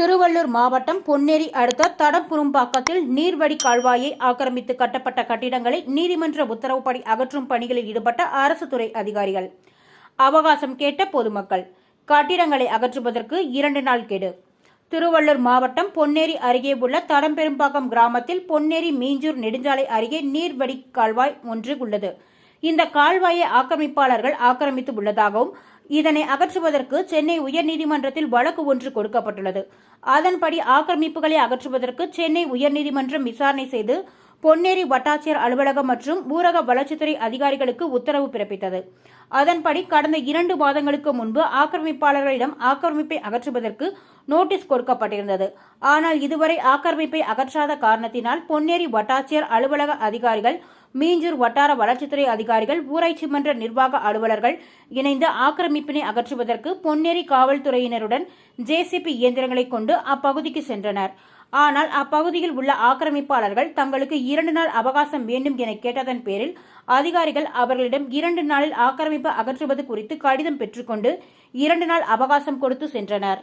திருவள்ளூர் மாவட்டம் பொன்னேரி அடுத்த தடம்புரும்பாக்கத்தில் நீர்வடி கால்வாயை ஆக்கிரமித்து கட்டப்பட்ட கட்டிடங்களை நீதிமன்ற உத்தரவுப்படி அகற்றும் பணிகளில் ஈடுபட்ட அரசு துறை அதிகாரிகள். அவகாசம் கேட்ட பொதுமக்கள். கட்டிடங்களை அகற்றுவதற்கு 2 நாள் கெடு. திருவள்ளூர் மாவட்டம் பொன்னேரி அருகே உள்ள தடம்பெரும்பாக்கம் கிராமத்தில் பொன்னேரி மீஞ்சூர் நெடுஞ்சாலை அருகே நீர்வடி கால்வாய் ஒன்று உள்ளது. இந்த கால்வாயை ஆக்கிரமிப்பாளர்கள் ஆக்கிரமித்து உள்ளதாகவும் இதனை அகற்றுவதற்கு சென்னை உயர்நீதிமன்றத்தில் வழக்கு ஒன்று கொடுக்கப்பட்டுள்ளது. அதன்படி ஆக்கிரமிப்புகளை அகற்றுவதற்கு சென்னை உயர்நீதிமன்றம் விசாரணை செய்து பொன்னேரி வட்டாட்சியர் அலுவலகம் மற்றும் ஊரக வளர்ச்சித்துறை அதிகாரிகளுக்கு உத்தரவு பிறப்பித்தது. அதன்படி கடந்த 2 மாதங்களுக்கு முன்பு ஆக்கிரமிப்பாளர்களிடம் ஆக்கிரமிப்பை அகற்றுவதற்கு நோட்டீஸ் கொடுக்கப்பட்டிருந்தது. ஆனால் இதுவரை ஆக்கிரமிப்பை அகற்றாத காரணத்தினால் பொன்னேரி வட்டாட்சியர் அலுவலக அதிகாரிகள், மீஞ்சூர் வட்டார வளர்ச்சித்துறை அதிகாரிகள், ஊராட்சி மன்ற நிர்வாக அலுவலர்கள் இணைந்து ஆக்கிரமிப்பினை அகற்றுவதற்கு பொன்னேரி காவல்துறையினருடன் ஜேசிபி இயந்திரங்களை கொண்டு அப்பகுதிக்கு சென்றனர். ஆனால் அப்பகுதியில் உள்ள ஆக்கிரமிப்பாளர்கள் தங்களுக்கு 2 நாள் அவகாசம் வேண்டும் என கேட்டதன் பேரில் அதிகாரிகள் அவர்களிடம் 2 நாளில் ஆக்கிரமிப்பு அகற்றுவது குறித்து கடிதம் பெற்றுக்கொண்டு 2 நாள் அவகாசம் கொடுத்து சென்றனர்.